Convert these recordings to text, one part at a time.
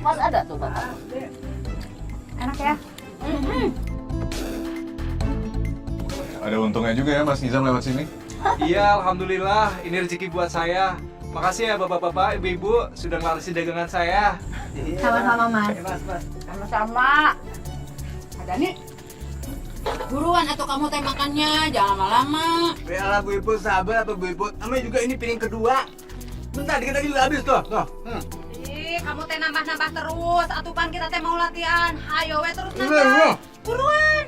Mas ada tuh bapak. Enak ya? Ada untungnya juga ya Mas Nizam lewat sini. Iya, alhamdulillah. Ini rezeki buat saya. Makasih ya bapak-bapak, ibu-ibu sudah ngelarisin dagangan saya. Sama-sama, Mas. Sama-sama. Ada nih. Buruan atau kamu teh makannya, jangan lama-lama. Biarlah Bu Ibu sabar apa Bu Ibu. Namanya juga ini piring kedua. Bentar dikit lagi udah habis tuh. Ih, kamu teh nambah-nambah terus. Atupan kita teh mau latihan. Ayo we terus Iya, nambah. Buruan.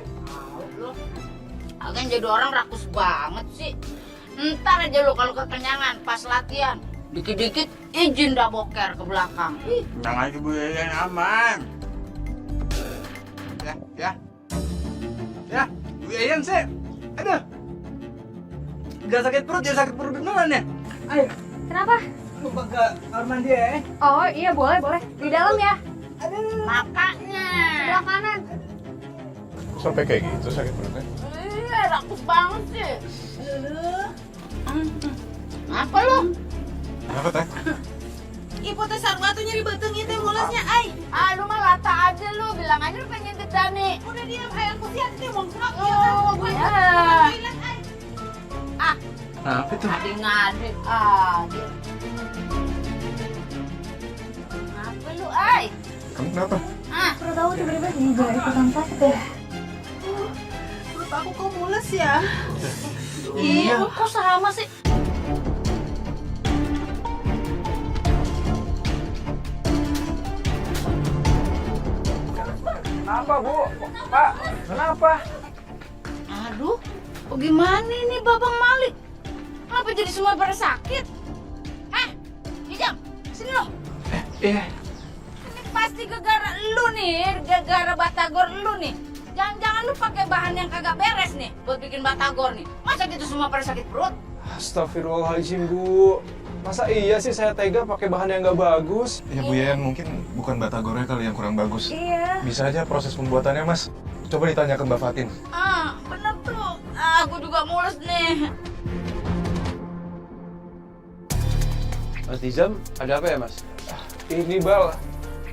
Agan jadi orang rakus banget sih. Ntar aja lu kalau kekenyangan pas latihan. Dikit-dikit izin dah boker ke belakang. Tenang aja Bu Yayan aman. Ya, Bu Yayan sih. Aduh. Jangan sakit perut beneran ya. Ayo, Kenapa? lupa ke kamar mandi ya. Oh iya boleh. Di dalam ya. Makanya. Sebelah kanan. Sampai kayak gitu sakit perutnya. Iya, rakus banget sih. Apa lu? Kenapa teh? Ibu teh sarwatu nyeri beteng itu mulusnya, ay. Ah, lu mah lata aja lu. Bilang aja lu pengen ke Dani. Udah diam, ay. Aku siap itu mau gerak. Oh, iya. Ah, Apa tuh? ngadi-ngadi aja. Apa lu, ay? Kamu kenapa? Ah, Perut tahu tiba-tiba juga ikutan sakit ya. Perut aku kok mules ya? iya, kok sama sih? Kenapa, Bu? Pak, kenapa? Aduh, gimana ini Babang Malik? Kenapa jadi semua pada sakit? Hah? Hijam, sini lo. Iya. Ini pasti gara-gara lu nih, gara-gara batagor lu nih. Jangan-jangan lu pakai bahan yang kagak beres nih buat bikin batagor nih. Masa gitu semua pada sakit perut? Astagfirullahaladzim, Bu. Masa iya sih saya tega pakai bahan yang nggak bagus? Ya Bu Yayan mungkin bukan batagornya kali yang kurang bagus. Iya. Bisa aja proses pembuatannya Mas. Coba ditanya ke Mbak Fatin. Ah, bener tuh. Ah, aku juga mules nih. Mas Nizam, ada apa ya Mas? Ini Bal,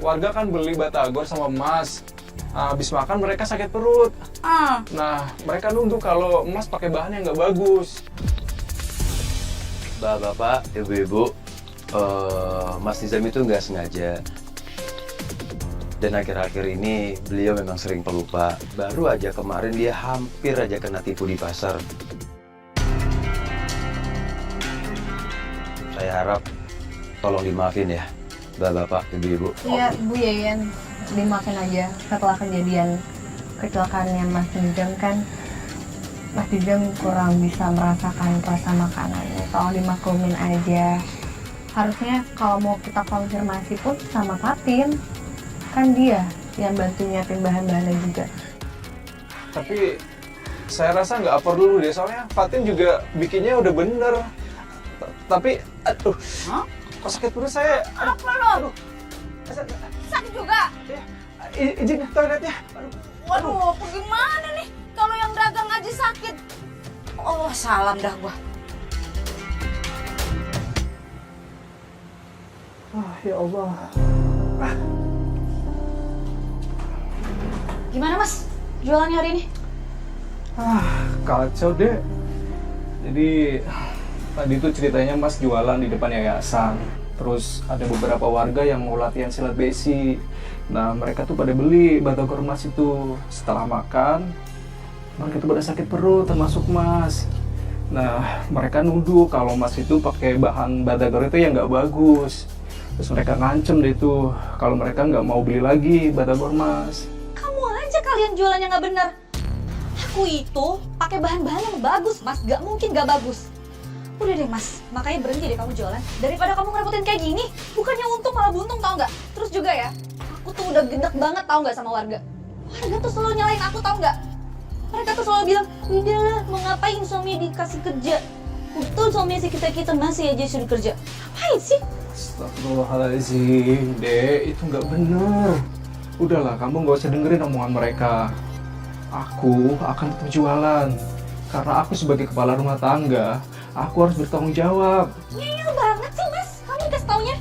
warga kan beli batagor sama emas. Nah, habis makan mereka sakit perut. Ah, Nah, mereka nuduh kalau emas pakai bahan yang nggak bagus. Bapak, ibu-ibu, Mas Nizam itu nggak sengaja. Dan akhir-akhir ini beliau memang sering pelupa. Baru aja kemarin dia hampir aja kena tipu di pasar. Saya harap tolong dimaafin ya, Bapak, ibu-ibu. Iya, Bu Yayan. Dimaafin aja setelah kejadian kecelakaannya Mas Nizam kan. Mas Nizam kurang bisa merasakan rasa makanannya. Tolong dimaklumin aja. Harusnya kalau mau kita konfirmasi pun sama Fatin. Kan dia yang bantu nyiapin bahan-bahannya juga. Tapi saya rasa nggak perlu deh, soalnya Fatin juga bikinnya udah bener. Tapi, aduh, Hah? kok sakit perut saya? apa lo? Sakit juga? Izin ke toiletnya. Waduh, gimana nih? Kalau yang dagang aja sakit. Oh, salam dah gua. Ya Allah. Gimana Mas? Jualannya hari ini? Kacau deh. Jadi tadi tuh ceritanya Mas jualan di depan yayasan. Terus ada beberapa warga yang mau latihan silat besi. Nah, mereka tuh pada beli batagor Mas itu. Setelah makan, mereka tuh pada sakit perut termasuk Mas. Nah, mereka nuduh kalau Mas itu pakai bahan batagor itu yang nggak bagus. Terus mereka ngancem deh tuh kalau mereka nggak mau beli lagi batagor Mas. Kamu aja kalian jualannya nggak bener. Aku itu pakai bahan-bahan yang bagus, Mas. Gak mungkin gak bagus. Udah deh, Mas. Makanya berhenti deh kamu jualan. Daripada kamu ngerepotin kayak gini, bukannya untung malah buntung, tau nggak? Terus juga ya, aku tuh udah gedek banget tau nggak sama warga. Warga tuh selalu nyalain aku tau nggak? Mereka tuh selalu bilang, udahlah mau ngapain suami dikasih kerja. Betul suami si kita masih aja suruh kerja. Ngapain sih? Astagfirullahaladzim, Dek, itu nggak bener. Udahlah, kamu nggak usah dengerin omongan mereka. Aku akan tetap jualan. Karena aku sebagai kepala rumah tangga, aku harus bertanggung jawab. Ngeyel banget sih, Mas. Kamu dikasih taunya.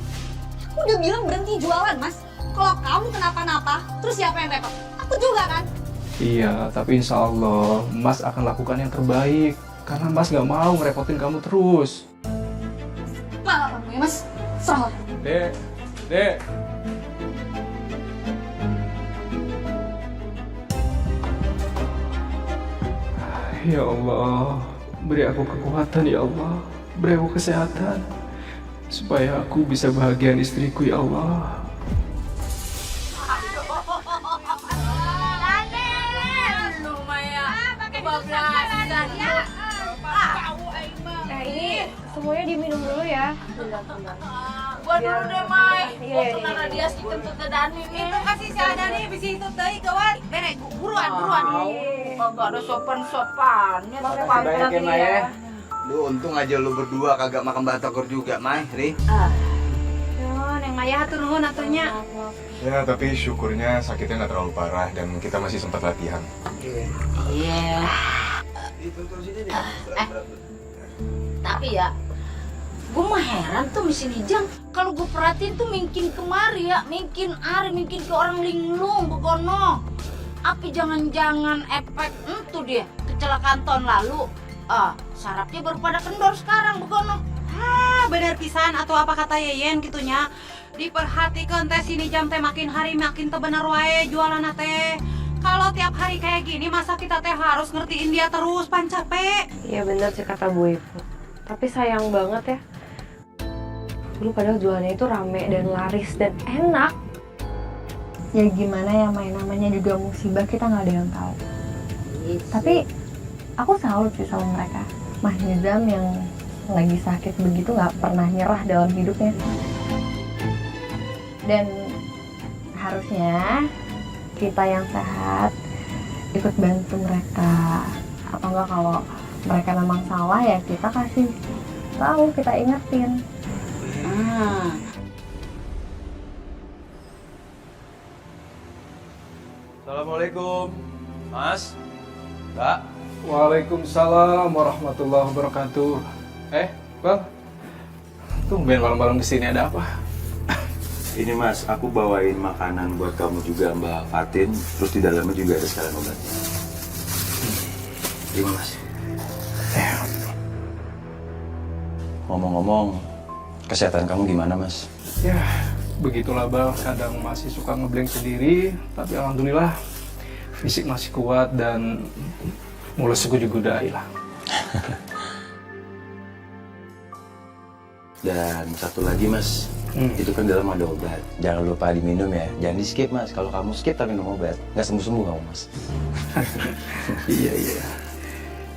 Aku udah bilang berhenti jualan, Mas. Kalau kamu kenapa-napa, terus siapa yang repot? Aku juga kan? Iya, tapi insya Allah Mas akan lakukan yang terbaik. Karena Mas gak mau ngerepotin kamu terus. Mana kamu ya Mas? Serah. Dek, Dek. Ya Allah, beri aku kekuatan ya Allah. Beri aku kesehatan. Supaya aku bisa bahagian istriku ya Allah. Ini semuanya diminum dulu ya. Gua dulu deh, Mai. Iya, Gua iya, kena iya. radiasi kentut ke Dani nih. Itu kasih si Adani bisa itu tadi kawan. Berek, buruan. Kagak ada sopan-sopannya. Makasih banyak ya, Mai ya. Lu untung aja lu berdua kagak makan batagor juga, Mai, Ri. Neng Maya hatur nuhun atunya. Ya, tapi syukurnya sakitnya nggak terlalu parah dan kita masih sempat latihan. Iya. Tapi ya, gue mah heran tuh mesin hijang. Kalau gue perhatiin tuh mungkin kemari ya, mungkin mungkin ke orang linglung, begono. Apa jangan-jangan efek itu dia kecelakaan tahun lalu? Sarapnya baru pada kendor sekarang, begono. Bener pisan atau apa kata Yeyen gitunya. Diperhatikan teh sini jam teh makin hari makin teu bener wae jualan teh. Kalau tiap hari kayak gini masa kita teh harus ngertiin dia terus pan capek. Iya bener sih kata Bu Ibu. Tapi sayang banget ya. Dulu padahal jualannya itu rame dan laris dan enak. Ya gimana ya main namanya juga musibah, kita nggak ada yang tahu. Tapi aku salut sih sama mereka. Mas Nizam yang lagi sakit begitu nggak pernah nyerah dalam hidupnya. Dan harusnya kita yang sehat ikut bantu mereka. Atau enggak kalau mereka memang salah ya kita kasih tahu, kita ingetin. Assalamualaikum, Mas, Mbak. Waalaikumsalam warahmatullahi wabarakatuh. Bang. Tumben malam-malam kesini ada apa? Ini Mas, aku bawain makanan buat kamu juga Mbak Fatin. Terus di dalamnya juga ada sekalian obatnya. Terima Mas. Ngomong-ngomong, kesehatan kamu gimana Mas? Ya, begitulah Bang. Kadang masih suka ngeblank sendiri. Tapi alhamdulillah fisik masih kuat dan mulusku juga udah hilang. Dan satu lagi Mas, itu kan dalam ada obat. Jangan lupa diminum ya. Jangan di skip Mas. Kalau kamu skip tapi minum obat, nggak sembuh-sembuh kamu Mas. Iya.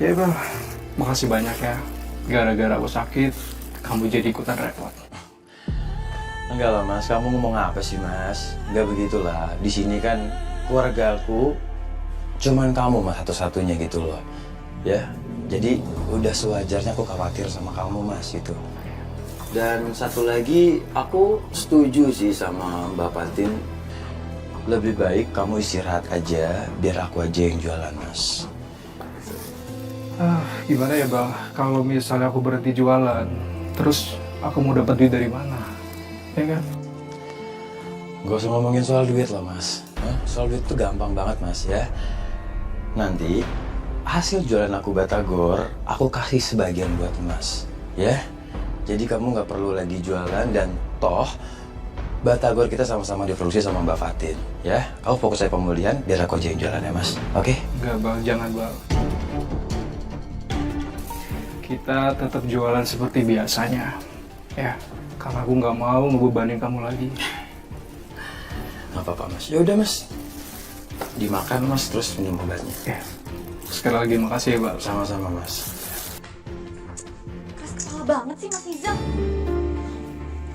Ya Bang, makasih banyak ya. Gara-gara aku sakit, kamu jadi ikutan repot. Enggak lah Mas, kamu ngomong apa sih Mas? Enggak begitulah. Di sini kan keluarga aku cuman kamu Mas satu-satunya gitu loh. Ya, jadi udah sewajarnya aku khawatir sama kamu Mas gitu. Dan satu lagi, aku setuju sih sama Mbak Fatin. Lebih baik kamu istirahat aja, biar aku aja yang jualan Mas. Gimana ya Bang, kalau misalnya aku berhenti jualan, terus aku mau dapat duit dari mana? Ya kan? Gak usah ngomongin soal duit lah Mas. Soal duit tuh gampang banget Mas ya. Nanti hasil jualan aku batagor, aku kasih sebagian buat Mas. Ya, jadi kamu nggak perlu lagi jualan dan toh batagor kita sama-sama diproduksi sama Mbak Fatin. Ya, kamu fokus aja pemulihan, biar aku aja yang jualan ya Mas. Oke? Enggak Bang, jangan Bang. Kita tetap jualan seperti biasanya. Ya, karena aku nggak mau ngebebanin kamu lagi. Nggak apa-apa Mas. Ya udah Mas, dimakan Mas, terus minum obatnya. Ya, sekali lagi makasih ya Bang. Sama-sama Mas. Keras kepala banget sih Mas Nizam.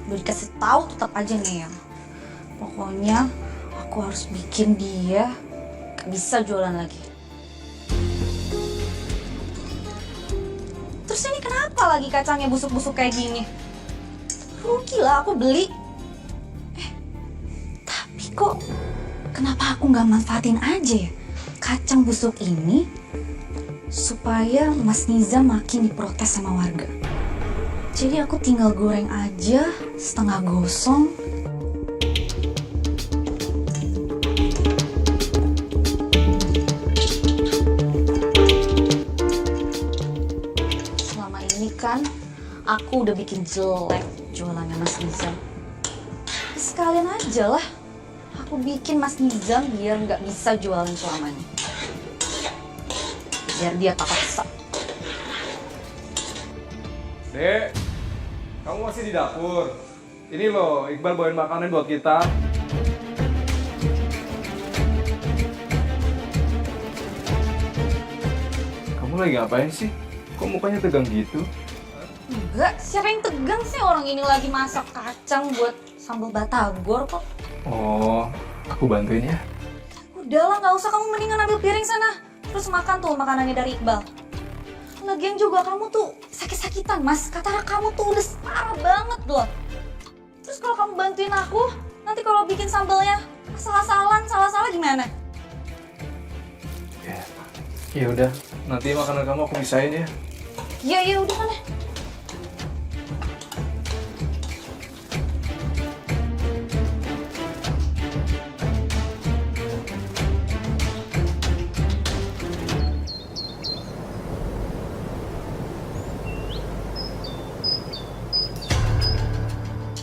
Udah dikasih tahu tetap aja ngeyel. Pokoknya aku harus bikin dia gak bisa jualan lagi. Terus ini kenapa lagi kacangnya busuk-busuk kayak gini? Rugi lah aku beli. Tapi kok kenapa aku nggak manfaatin aja ya kacang busuk ini supaya Mas Nizam makin diprotes sama warga. Jadi aku tinggal goreng aja setengah gosong. aku udah bikin jelek jualannya Mas Nizam. Sekalian aja lah, aku bikin Mas Nizam biar nggak bisa jualan selamanya. Biar dia paksa. Dek, kamu masih di dapur? Ini loh, Iqbal bawain makanan buat kita. Kamu lagi ngapain sih? Kok mukanya tegang gitu? Enggak, siapa yang tegang sih, orang ini lagi masak kacang buat sambal batagor kok. Oh, aku bantuin ya. Udahlah, nggak usah, kamu mendingan ambil piring sana. Terus makan tuh makanannya dari Iqbal. Lagian juga kamu tuh sakit-sakitan, Mas. Kata kamu tuh udah parah banget loh. Terus kalau kamu bantuin aku, nanti kalau bikin sambalnya salah-salah gimana? Ya udah, nanti makanan kamu aku pisahin ya. Iya, udah sana.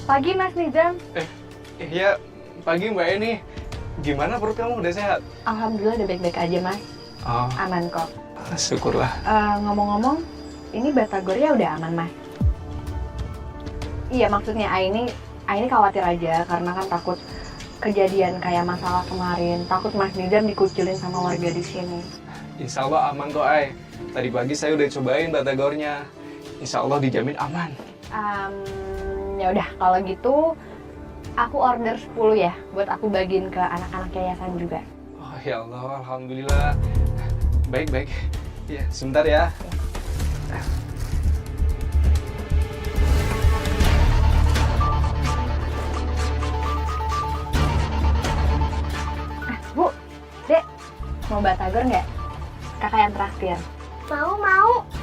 Pagi Mas Nizam. Iya, pagi Mbak Eni. Gimana perut kamu, udah sehat? Alhamdulillah udah baik-baik aja Mas. Oh, Aman kok. syukurlah. Ngomong-ngomong, ini batagornya udah aman Mas? Iya maksudnya Aini khawatir aja karena kan takut kejadian kayak masalah kemarin. Takut Mas Nizam dikucilin sama warga di sini. Insya Allah aman kok, Ay. Tadi pagi saya udah cobain batagornya. Insya Allah dijamin aman. Ya udah kalau gitu aku order 10 ya buat aku bagiin ke anak-anak yayasan juga. Oh ya Allah, alhamdulillah. Baik. Iya, sebentar ya. Bu, Dek, mau batagor nggak? Kakak yang traktir. Mau.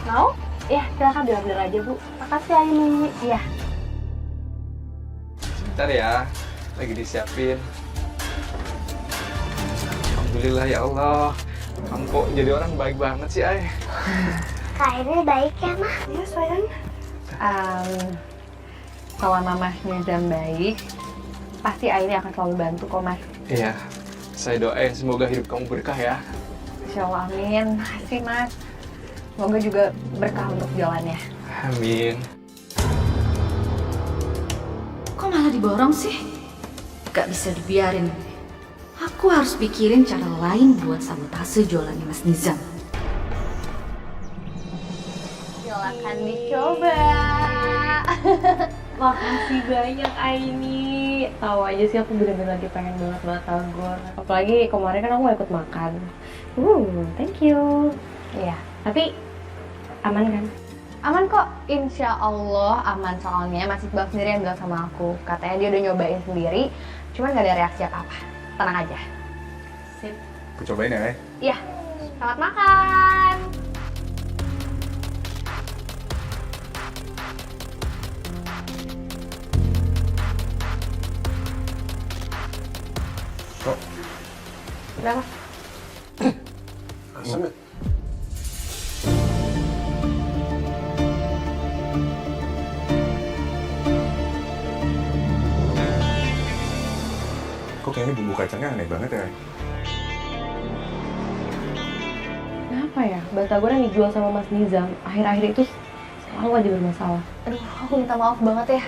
Mau? Ya, silakan diorder aja Bu. Makasih Aini. Iya. Sebentar ya, lagi disiapin. Alhamdulillah ya Allah. Kamu kok jadi orang baik banget sih, Ay. Kak ini baik ya, Mah? Iya sayang. Selama Mas Nizam baik, pasti Aini akan selalu bantu kok Mas. Iya, saya doain semoga hidup kamu berkah ya. Insya Allah amin. Makasih Mas. Semoga juga berkah untuk jalannya. Amin. Kok malah diborong sih? Gak bisa dibiarin. Aku harus pikirin cara lain buat sabotase jualannya Mas Nizam. Silakan dicoba. Makasih banyak Aini. Tahu aja sih aku bener-bener lagi pengen banget batagor. Apalagi kemarin kan aku mau ikut makan. Thank you. Iya, tapi aman kan? Aman kok, insya Allah aman, soalnya Mas Iqbal sendiri yang bilang sama aku. Katanya dia udah nyobain sendiri, cuman gak ada reaksi apa-apa. Tenang aja. Sip. Aku cobain ya, Iya, selamat makan. Kok Berapa? asam ya? Kok kayaknya bumbu kacangnya aneh banget ya? Kenapa ya? Batagor yang dijual sama Mas Nizam akhir-akhir itu selalu aja bermasalah. Aduh, aku minta maaf banget ya.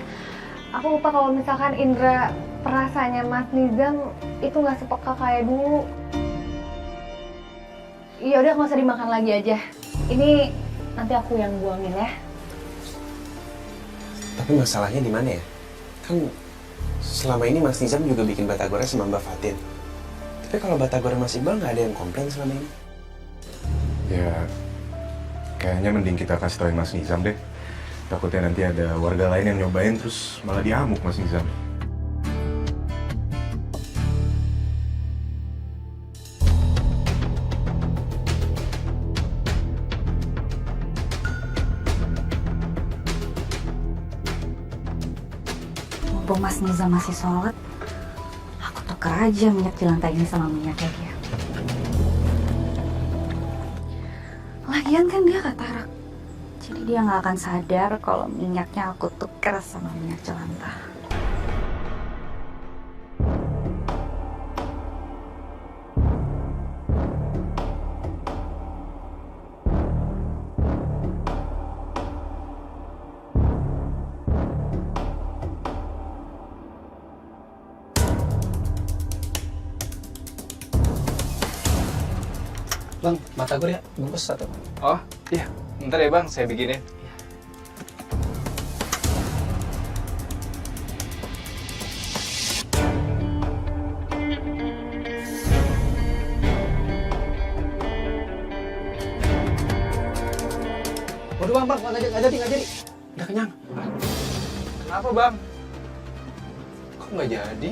Aku lupa kalau misalkan Indra perasaannya Mas Nizam itu nggak sepeka kayak dulu. Iya udah, nggak usah dimakan lagi aja. Ini nanti aku yang buangin ya. Tapi masalahnya di mana ya? Kan selama ini Mas Nizam juga bikin batagornya sama Mbak Fatin. Tapi kalau batagornya Mas Iqbal nggak ada yang komplain selama ini. Ya, kayaknya mending kita kasih tauin Mas Nizam deh. Takutnya nanti ada warga lain yang nyobain terus malah diamuk Mas Nizam. Mumpung Mas Nizam masih sholat, aku tuker aja minyak di lantai ini sama minyaknya dia. Lagian kan dia katarak, Jadi dia nggak akan sadar kalau minyaknya aku tuker sama minyak jelantah. Bang, batagor ya, bungkus satu. Oh, iya. Bentar ya bang, saya bikinin. Waduh bang, nggak jadi. Udah kenyang. Kenapa bang? Kok nggak jadi?